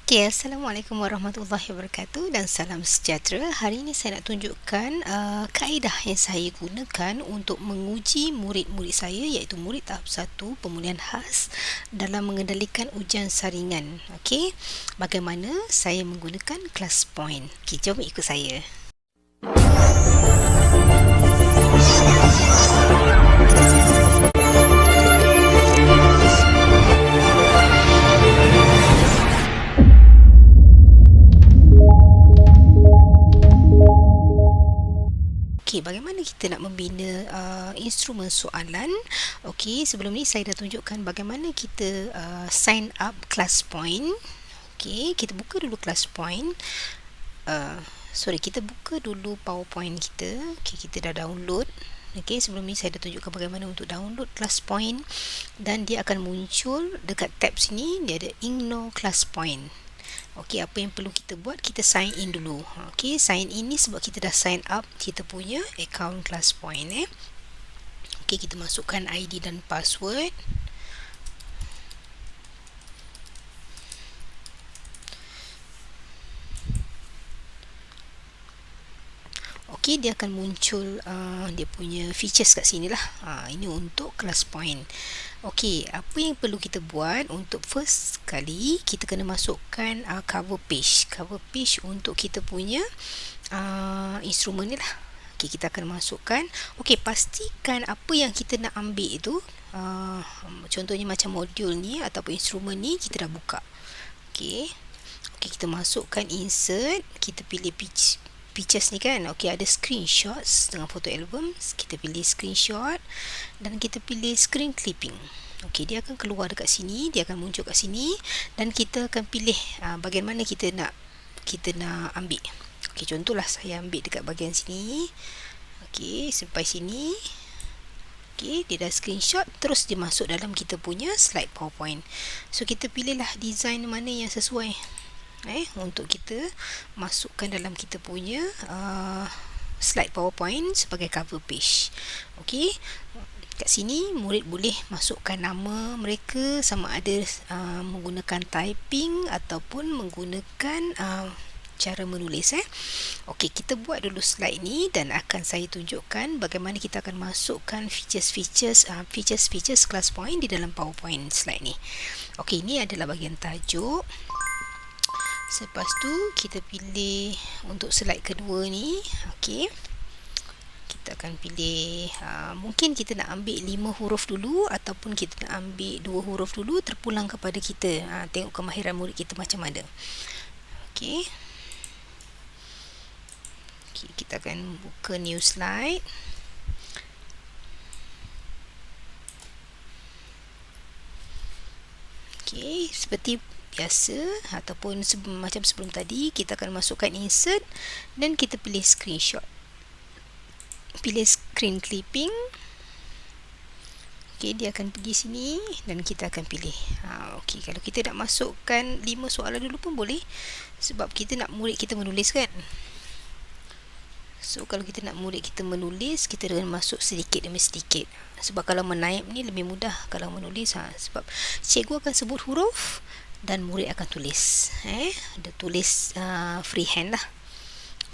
Okay, Assalamualaikum warahmatullahi wabarakatuh dan salam sejahtera. Hari ini saya nak tunjukkan kaedah yang saya gunakan untuk menguji murid-murid saya iaitu murid tahap 1 pemulihan khas dalam mengendalikan ujian saringan. Okey, bagaimana saya menggunakan class point. Okey, jom ikut saya. Okey, bagaimana kita nak membina instrumen soalan? Okey, sebelum ni saya dah tunjukkan bagaimana kita sign up class point. Okey, kita buka dulu class point. Kita buka dulu PowerPoint kita. Okey, kita dah download. Okey, sebelum ni saya dah tunjukkan bagaimana untuk download class point dan dia akan muncul dekat tab sini, dia ada ignore class point. Okey, apa yang perlu kita buat? Kita sign in dulu. Okey, sign in ni sebab kita dah sign up kita punya account class point Okey, kita masukkan ID dan password. Okey, dia akan muncul dia punya features kat sini lah. Ini untuk class point. Okey, apa yang perlu kita buat untuk first kali kita kena masukkan cover page. Cover page untuk kita punya instrumen ni lah. Okey, kita akan masukkan. Okey, pastikan apa yang kita nak ambil itu contohnya macam modul ni ataupun instrumen ni kita dah buka. Okey. Okey, kita masukkan insert, kita pilih pictures ni kan. Okey, ada screenshots dengan foto album. Kita pilih screenshot dan kita pilih screen clipping. Okey, dia akan keluar dekat sini, dia akan muncul kat sini dan kita akan pilih bahagian mana kita nak ambil. Okey, contohlah saya ambil dekat bahagian sini. Okey, sampai sini. Okey, dia dah screenshot, terus dia masuk dalam kita punya slide PowerPoint. So kita pilihlah design mana yang sesuai untuk kita masukkan dalam kita punya slide PowerPoint sebagai cover page. Okey, kat sini murid boleh masukkan nama mereka sama ada menggunakan typing ataupun menggunakan cara menulis Okey, kita buat dulu slide ni dan akan saya tunjukkan bagaimana kita akan masukkan features class point di dalam PowerPoint slide ni. Okey, ini adalah bahagian tajuk. Lepas tu kita pilih untuk slide kedua ni. Okey, kita akan pilih mungkin kita nak ambil 5 huruf dulu ataupun kita nak ambil 2 huruf dulu, terpulang kepada kita. Tengok kemahiran murid kita macam mana. Okey. Okey, kita akan buka new slide. Okey, seperti biasa ataupun macam sebelum tadi, kita akan masukkan insert dan kita pilih screenshot. Pilih screen clipping. Okey, dia akan pergi sini dan kita akan pilih. Okey, kalau kita nak masukkan 5 soalan dulu pun boleh sebab kita nak murid kita menulis kan. So kalau kita nak murid kita menulis, kita dengan masuk sedikit demi sedikit. Sebab kalau menaip ni lebih mudah kalau menulis sebab cikgu akan sebut huruf dan murid akan tulis. Dia tulis freehand lah.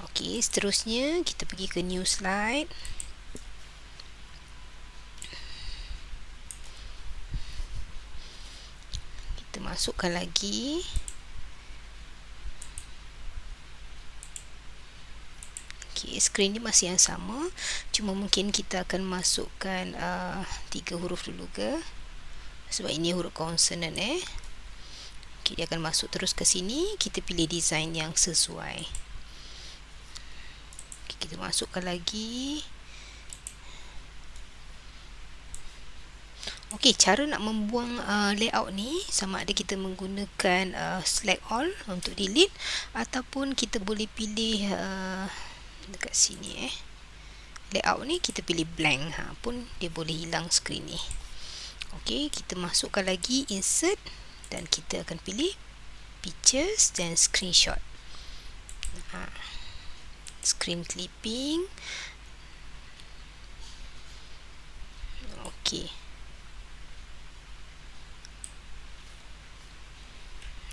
Okey, seterusnya kita pergi ke new slide. Kita masukkan lagi. Okey, skrin ni masih yang sama, cuma mungkin kita akan masukkan 3 huruf dulu ke, sebab ini huruf consonant Okey, dia akan masuk terus ke sini. Kita pilih design yang sesuai. Okey, kita masukkan lagi. Okey, cara nak membuang layout ni sama ada kita menggunakan select all untuk delete ataupun kita boleh pilih dekat sini layout ni kita pilih blank pun dia boleh hilang skrin ni. Okey, kita masukkan lagi insert dan kita akan pilih pictures dan screenshot. Screen clipping. Okey.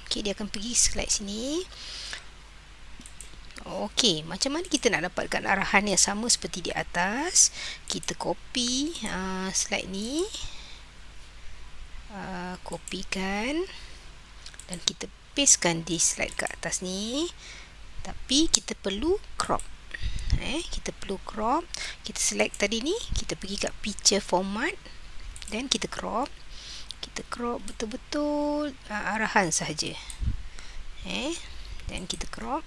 Okey, dia akan pergi slide sini. Okey, macam mana kita nak dapatkan arahan yang sama seperti di atas? Kita copy slide ni, kopikan dan kita pastekan di slide kat atas ni. Tapi kita perlu crop. Kita perlu crop. Kita select tadi ni, kita pergi kat picture format dan kita crop. Kita crop betul-betul arahan sahaja. Dan kita crop.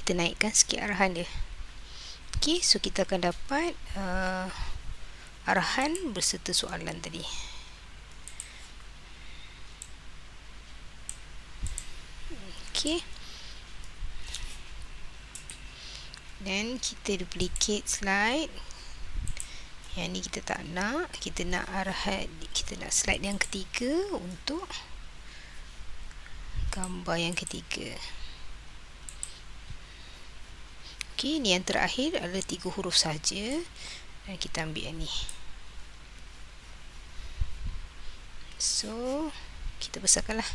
Kita naikkan sikit arahan dia. Okey, so kita akan dapat arahan berserta soalan tadi. Okey. Dan kita duplicate slide. Yang ni kita tak nak. Kita nak arahan, kita nak slide yang ketiga untuk gambar yang ketiga. Okey, ni yang terakhir adalah 3 huruf saja. Dan kita ambil yang ni. So, kita besarkanlah.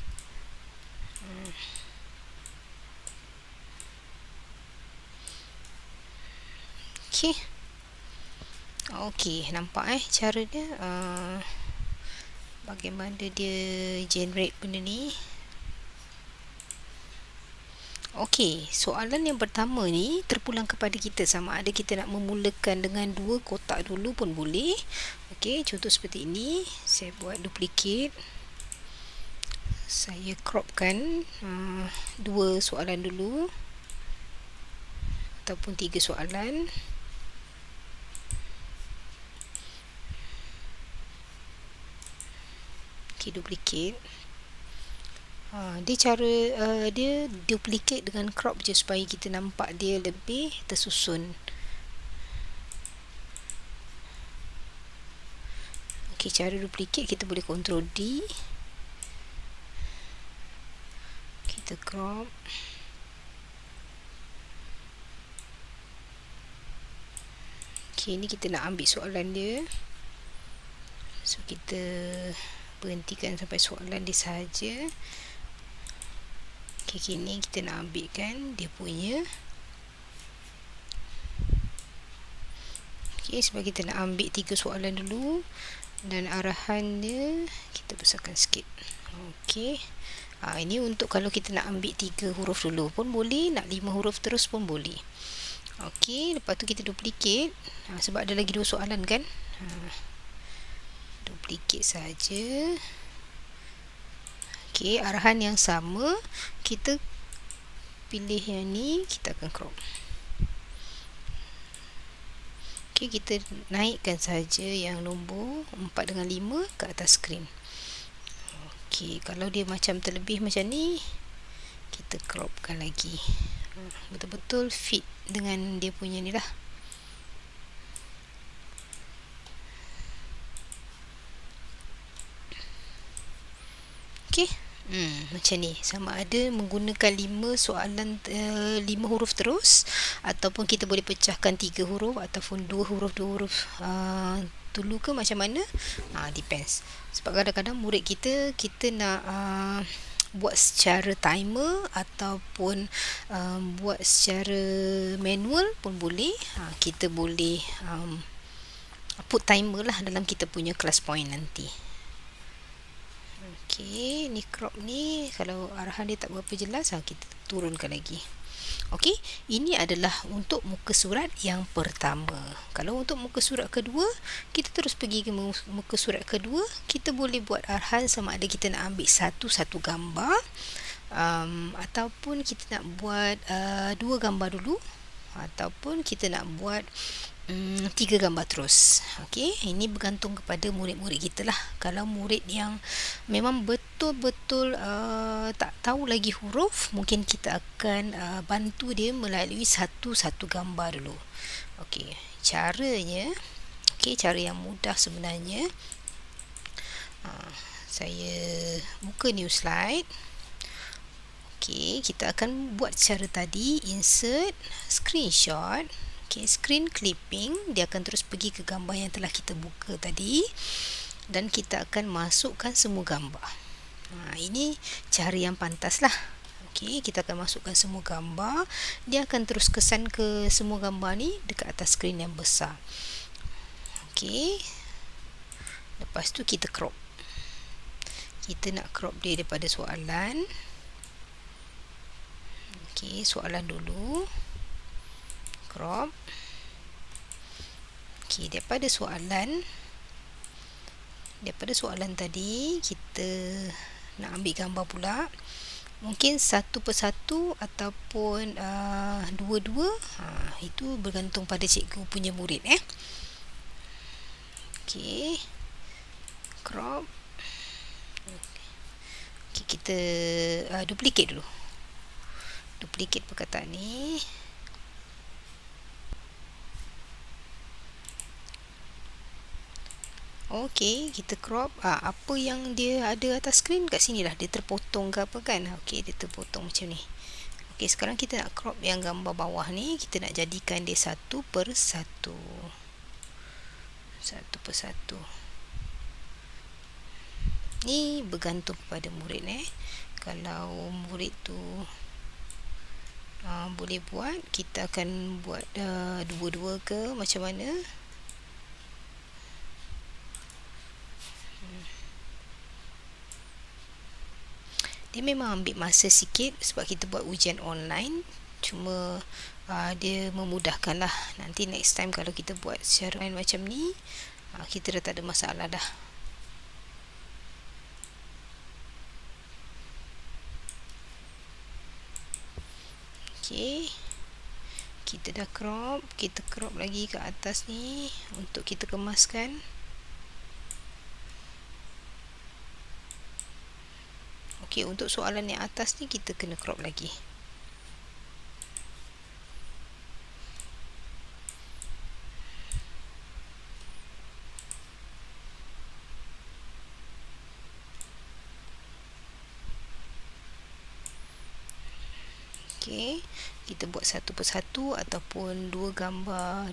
Okey. Okey, nampak cara dia bagaimana dia generate benda ni. Okey, soalan yang pertama ni terpulang kepada kita, sama ada kita nak memulakan dengan 2 kotak dulu pun boleh. Okey, contoh seperti ini. Saya buat duplicate. Saya cropkan 2 soalan dulu ataupun 3 soalan. Okey, duplicate. Dia cara dia duplicate dengan crop je supaya kita nampak dia lebih tersusun. Okey, cara duplicate kita boleh Ctrl D. Kita crop. Okey, ni kita nak ambil soalan dia. So kita berhentikan sampai soalan dia sahaja. Okey, kini kita nak ambilkan dia punya. Okey, sebab kita nak ambil 3 soalan dulu dan arahan dia kita besarkan sikit. Okey. Ini untuk kalau kita nak ambil 3 huruf dulu pun boleh, nak 5 huruf terus pun boleh. Okey, lepas tu kita duplicate. Sebab ada lagi 2 soalan kan. Duplicate saja. Okey, arahan yang sama, kita pilih yang ni, kita akan crop. Okey, kita naikkan saja yang nombor 4 dengan 5 ke atas skrin. Okey, kalau dia macam terlebih macam ni, kita cropkan lagi. Betul-betul fit dengan dia punya ni lah. Okey. Macam ni, sama ada menggunakan 5 soalan 5 huruf terus, ataupun kita boleh pecahkan 3 huruf ataupun 2 huruf dulu ke macam mana. Depends. Sebab kadang-kadang murid kita nak buat secara timer ataupun buat secara manual pun boleh. Kita boleh put timer lah dalam kita punya class point nanti. Okey, ni crop ni kalau arahan dia tak berapa jelas, kita turunkan lagi. Okey, ini adalah untuk muka surat yang pertama. Kalau untuk muka surat kedua, kita terus pergi ke muka surat kedua. Kita boleh buat arahan sama ada kita nak ambil satu-satu gambar, ataupun kita nak buat 2 gambar dulu, ataupun kita nak buat 3 gambar terus. Okey, ini bergantung kepada murid-murid kita lah. Kalau murid yang memang betul-betul tak tahu lagi huruf, mungkin kita akan bantu dia melalui satu-satu gambar dulu. Okey, caranya, cara yang mudah sebenarnya. Saya buka new slide. Okey, kita akan buat cara tadi, insert, screenshot. Okey, screen clipping, dia akan terus pergi ke gambar yang telah kita buka tadi dan kita akan masukkan semua gambar. Ini cara yang pantas lah. Okey, kita akan masukkan semua gambar. Dia akan terus kesan ke semua gambar ni dekat atas skrin yang besar. Okey. Lepas tu kita crop. Kita nak crop dia daripada soalan. Okey, soalan dulu. Crop. Okey, daripada soalan tadi kita nak ambil gambar pula. Mungkin satu persatu ataupun dua-dua. Itu bergantung pada cikgu punya murid. Okey. Crop. Okey, kita duplicate dulu. Duplicate perkataan ni. Okey, kita crop. Apa yang dia ada atas skrin kat sini lah. Dia terpotong ke apa kan? Okey, dia terpotong macam ni. Okey, sekarang kita nak crop yang gambar bawah ni. Kita nak jadikan dia satu persatu. Satu persatu. Ni bergantung kepada murid. Kalau murid tu boleh buat, kita akan buat dua-dua ke macam mana. Dia memang ambil masa sikit sebab kita buat ujian online. Cuma dia memudahkan lah. Nanti next time kalau kita buat secara online macam ni, kita dah tak ada masalah dah. Okey, kita dah crop. Kita crop lagi ke atas ni untuk kita kemaskan. Okey, untuk soalan yang atas ni kita kena crop lagi. Okey, kita buat satu persatu ataupun dua gambar.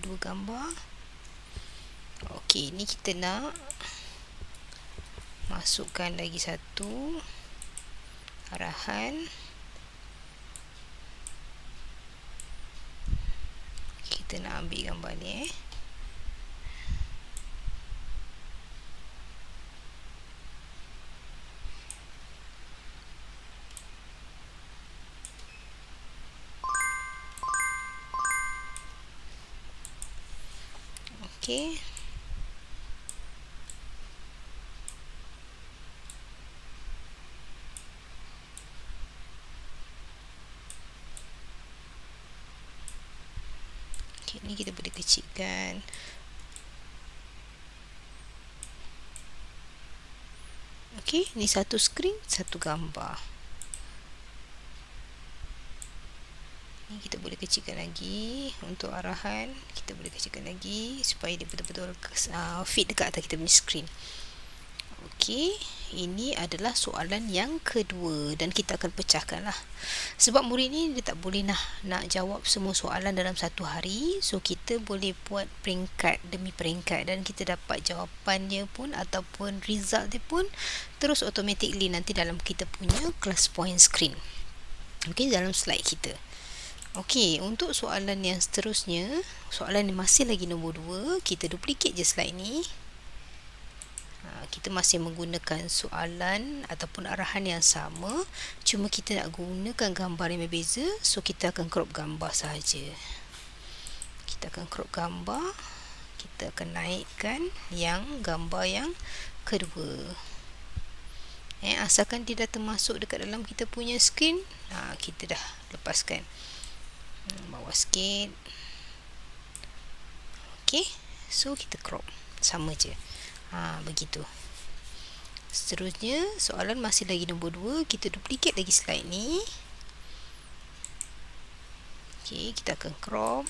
Okey, ni kita nak masukkan lagi satu arahan. Kita nak ambil gambar ni. Okey. Ni kita boleh kecilkan. Okey, ni satu skrin, satu gambar. Ni kita boleh kecilkan lagi. Untuk arahan, kita boleh kecilkan lagi supaya dia betul-betul fit dekat atas kita punya skrin. Okey, ini adalah soalan yang kedua dan kita akan pecahkan lah. Sebab murid ni dia tak boleh nak jawab semua soalan dalam satu hari. So, kita boleh buat peringkat demi peringkat dan kita dapat jawapan dia pun ataupun result dia pun terus automatically nanti dalam kita punya class point screen. Okey, dalam slide kita. Okey, untuk soalan yang seterusnya, soalan yang masih lagi nombor 2, kita duplicate je slide ni. Kita masih menggunakan soalan ataupun arahan yang sama, cuma kita nak gunakan gambar yang berbeza. So, kita akan crop gambar sahaja. Kita akan crop gambar. Kita akan naikkan yang gambar yang kedua. Asalkan dia dah termasuk dekat dalam kita punya skrin, kita dah lepaskan. Bawah sikit. Okey, so kita crop. Sama je. Begitu. Seterusnya, soalan masih lagi nombor 2. Kita duplicate lagi slide ni. Okey, kita akan crop.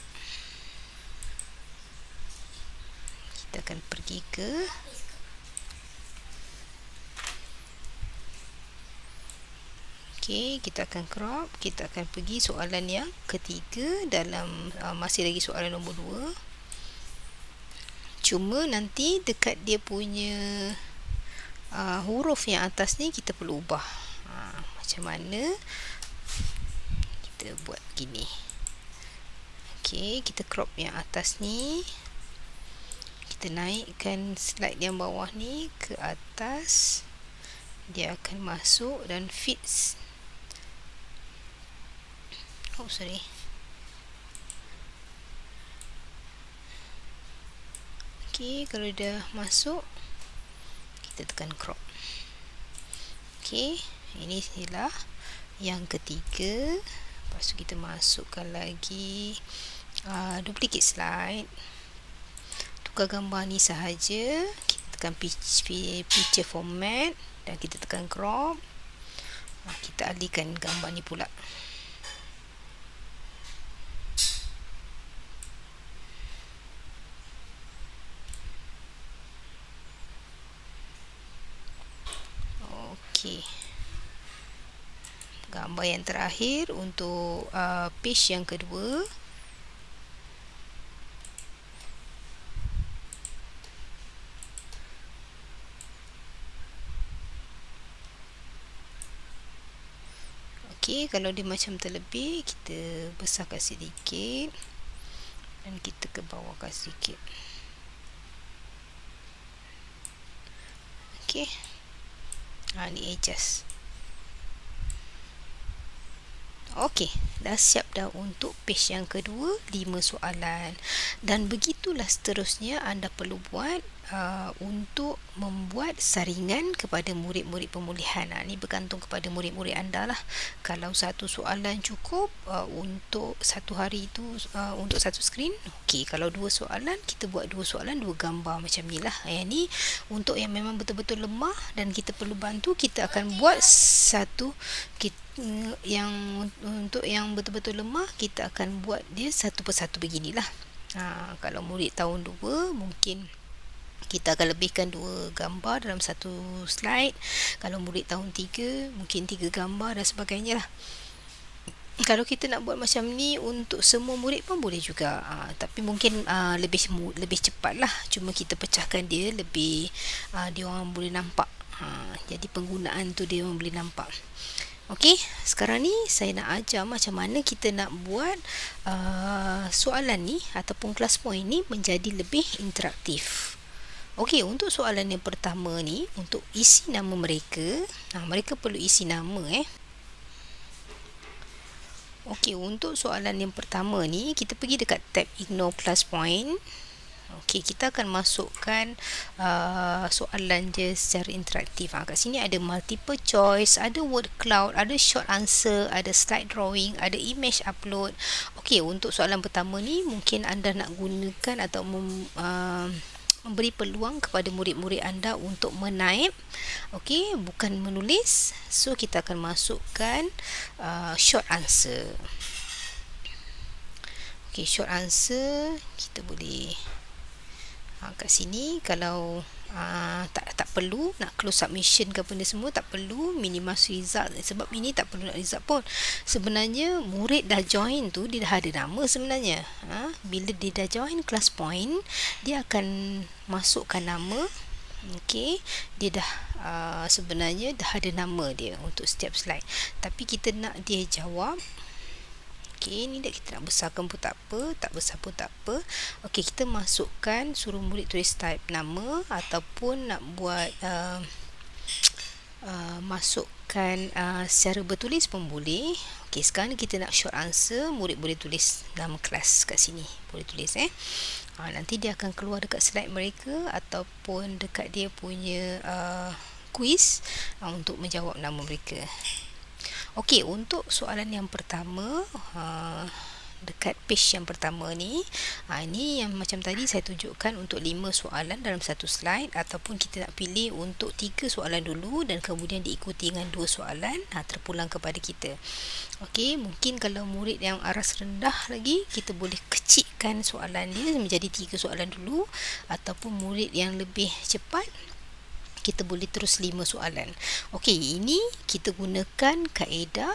Kita akan pergi ke Okey, kita akan crop. Kita akan pergi soalan yang ketiga dalam masih lagi soalan nombor 2. Cuma nanti dekat dia punya huruf yang atas ni kita perlu ubah. Macam mana kita buat gini. Okey, kita crop yang atas ni. Kita naikkan slide yang bawah ni ke atas. Dia akan masuk dan fits. Oh, sorry. Okey, kalau dah masuk, kita tekan crop. Okey, ini ialah yang ketiga. Lepas tu kita masukkan lagi duplicate slide. Tukar gambar ni sahaja. Kita tekan picture format dan kita tekan crop. Kita alihkan gambar ni pula. Okey. Gambar yang terakhir untuk page yang kedua. Okey, kalau dia macam terlebih, kita besarkan sedikit dan kita ke bawahkan sedikit. Okey. Ni adjust. Okey, dah siap dah untuk page yang kedua, 5 soalan. Dan begitulah seterusnya anda perlu buat untuk membuat saringan kepada murid-murid pemulihan. Ini bergantung kepada murid-murid anda lah. Kalau satu soalan cukup untuk satu hari itu, untuk satu skrin, okey. Kalau 2 soalan, kita buat 2 soalan, 2 gambar macam ni lah. Yang ni untuk yang memang betul-betul lemah dan kita perlu bantu, kita akan buat satu. Yang untuk yang betul-betul lemah, kita akan buat dia satu persatu beginilah. Kalau murid tahun 2, mungkin kita akan lebihkan 2 gambar dalam satu slide. Kalau murid tahun 3, mungkin 3 gambar dan sebagainya lah. Kalau kita nak buat macam ni untuk semua murid pun boleh juga, tapi mungkin lebih cepat lah. Cuma kita pecahkan dia lebih, dia orang boleh nampak. Jadi penggunaan tu dia orang boleh nampak. Okey, sekarang ni saya nak ajar macam mana kita nak buat soalan ni ataupun kelas point ni menjadi lebih interaktif. Okey, untuk soalan yang pertama ni, untuk isi nama mereka, mereka perlu isi nama Okey, untuk soalan yang pertama ni, kita pergi dekat tab ignore class point. Okey, kita akan masukkan soalan je secara interaktif. Kat sini ada multiple choice, ada word cloud, ada short answer, ada slide drawing, ada image upload. Okey, untuk soalan pertama ni mungkin anda nak gunakan atau memberi peluang kepada murid-murid anda untuk menaip, okey, bukan menulis. So kita akan masukkan short answer. Okey, short answer kita boleh kat sini. Kalau tak perlu nak close submission ke benda semua, tak perlu minimize result, sebab ini tak perlu nak result pun. Sebenarnya murid dah join tu, dia dah ada nama sebenarnya. Bila dia dah join class point, dia akan masukkan nama. Okey, dia dah sebenarnya dah ada nama dia untuk setiap slide, tapi kita nak dia jawab. Okey, ni kita nak besarkan pun tak apa, tak besar pun tak apa. Okey, kita masukkan, suruh murid tulis type nama, ataupun nak buat masukkan secara bertulis pun boleh. Okey, sekarang kita nak short answer, murid boleh tulis nama kelas kat sini, boleh tulis nanti dia akan keluar dekat slide mereka ataupun dekat dia punya quiz untuk menjawab nama mereka. Okey, untuk soalan yang pertama, dekat page yang pertama ni, ini yang macam tadi saya tunjukkan untuk 5 soalan dalam satu slide, ataupun kita nak pilih untuk 3 soalan dulu dan kemudian diikuti dengan 2 soalan terpulang kepada kita. Okey, mungkin kalau murid yang aras rendah lagi, kita boleh kecilkan soalan dia menjadi 3 soalan dulu, ataupun murid yang lebih cepat, kita boleh terus 5 soalan. Okey, ini kita gunakan kaedah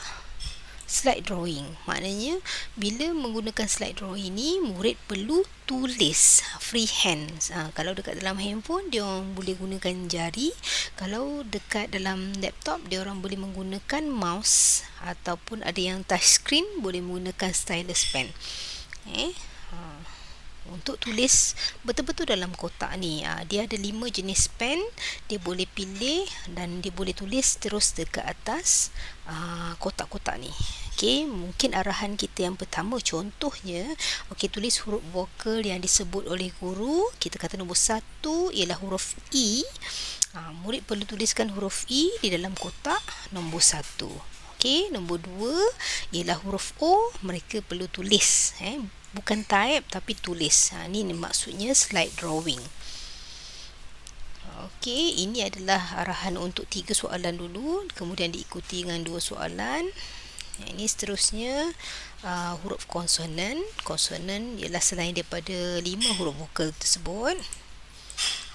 slide drawing. Maknanya bila menggunakan slide drawing ni, murid perlu tulis freehand. Kalau dekat dalam handphone dia orang boleh gunakan jari, kalau dekat dalam laptop dia orang boleh menggunakan mouse, ataupun ada yang touch screen boleh menggunakan stylus pen. Untuk tulis betul-betul dalam kotak ni, dia ada 5 jenis pen, dia boleh pilih dan dia boleh tulis terus dekat atas kotak-kotak ni. Okey, mungkin arahan kita yang pertama contohnya, tulis huruf vokal yang disebut oleh guru. Kita kata nombor 1 ialah huruf E. Murid perlu tuliskan huruf E di dalam kotak nombor 1. Okey, nombor 2 ialah huruf O, mereka perlu tulis, bukan type tapi tulis. Ni maksudnya slide drawing. Okey, ini adalah arahan untuk 3 soalan dulu, kemudian diikuti dengan 2 soalan. Ini seterusnya huruf konsonan. Konsonan ialah selain daripada 5 huruf vokal tersebut.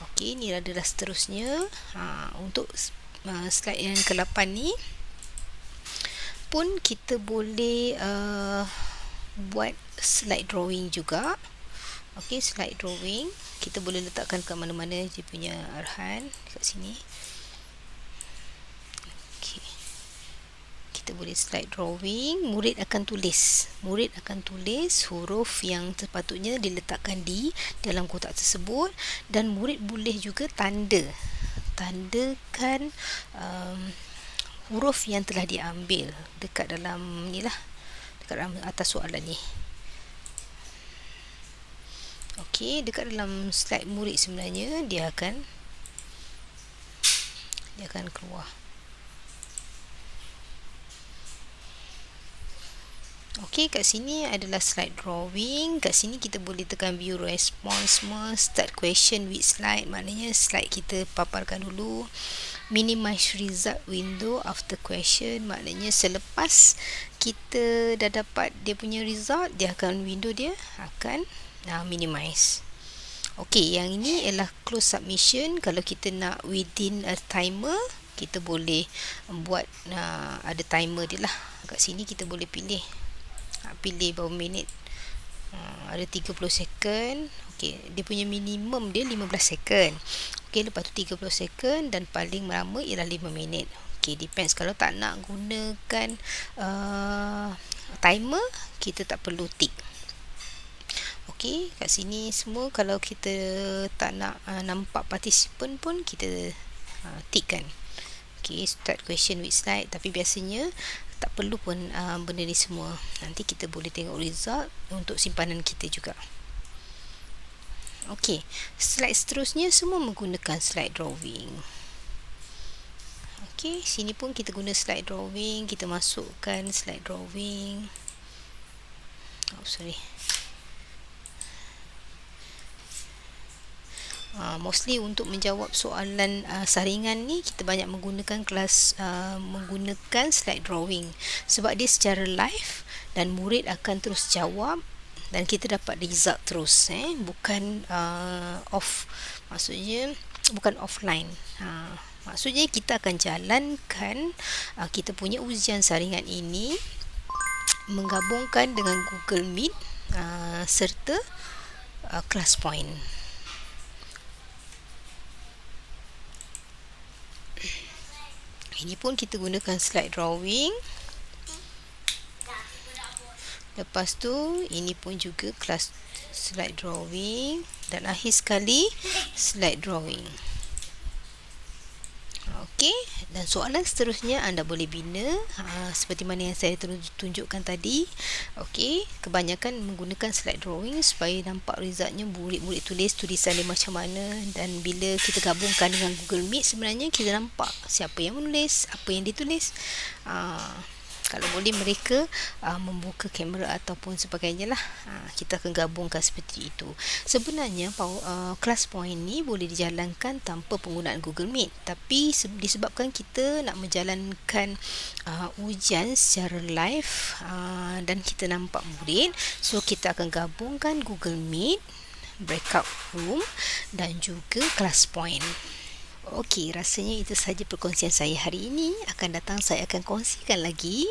Okey, ini adalah seterusnya. Untuk slide yang ke-8 ni pun kita boleh buat slide drawing juga. Okey, slide drawing kita boleh letakkan kat mana-mana dia punya arahan kat sini. Okey, kita boleh slide drawing. Murid akan tulis huruf yang sepatutnya diletakkan di dalam kotak tersebut, dan murid boleh juga tandakan huruf yang telah diambil dekat dalam ni lah, dekat dalam atas soalan ni. Okey, dekat dalam slide murid sebenarnya dia akan keluar. Okey, kat sini adalah slide drawing. Kat sini kita boleh tekan view response semua. Start question with slide, maknanya slide kita paparkan dulu. Minimize result window after question, maknanya selepas kita dah dapat dia punya result, window dia akan minimize. Okey, yang ini ialah close submission. Kalau kita nak within a timer, kita boleh buat ada timer dia lah. Kat sini kita boleh pilih berapa minit. Ada 30 second. Okey, dia punya minimum dia 15 second. Okey, lepas tu 30 second dan paling lama ialah 5 minit. Okey, depends. Kalau tak nak gunakan timer, kita tak perlu tick. Okey, kat sini semua kalau kita tak nak nampak participant pun kita tick kan. Okey, start question with slide, tapi biasanya tak perlu pun benda ni semua. Nanti kita boleh tengok result untuk simpanan kita juga. Okey, slide seterusnya semua menggunakan slide drawing. Okey, sini pun kita guna slide drawing. Kita masukkan slide drawing. Mostly untuk menjawab soalan saringan ni, kita banyak menggunakan menggunakan slide drawing sebab dia secara live dan murid akan terus jawab dan kita dapat result terus, bukan off, maksudnya bukan offline. Maksudnya kita akan jalankan kita punya ujian saringan ini menggabungkan dengan Google Meet serta ClassPoint. Ini pun kita gunakan slide drawing. Lepas tu ini pun juga slide drawing, dan akhir sekali slide drawing. Okey, dan soalan seterusnya anda boleh bina seperti mana yang saya tunjukkan tadi. Okey, kebanyakan menggunakan slide drawing supaya nampak resultnya, murid-murid tulis tulisan dia macam mana, dan bila kita gabungkan dengan Google Meet sebenarnya kita nampak siapa yang menulis, apa yang ditulis. Kalau boleh mereka membuka kamera ataupun sebagainya lah. Kita akan gabungkan seperti itu. Sebenarnya ClassPoint ni boleh dijalankan tanpa penggunaan Google Meet, tapi disebabkan kita nak menjalankan ujian secara live dan kita nampak murid, so kita akan gabungkan Google Meet, breakout room dan juga ClassPoint. Okey, rasanya itu sahaja perkongsian saya hari ini. Akan datang saya akan kongsikan lagi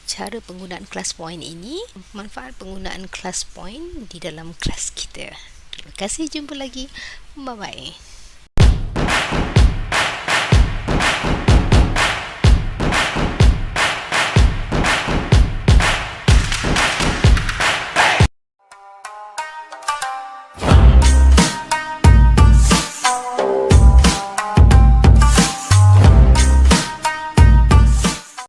cara penggunaan class point ini, manfaat penggunaan class point di dalam kelas kita. Terima kasih, jumpa lagi. Bye bye.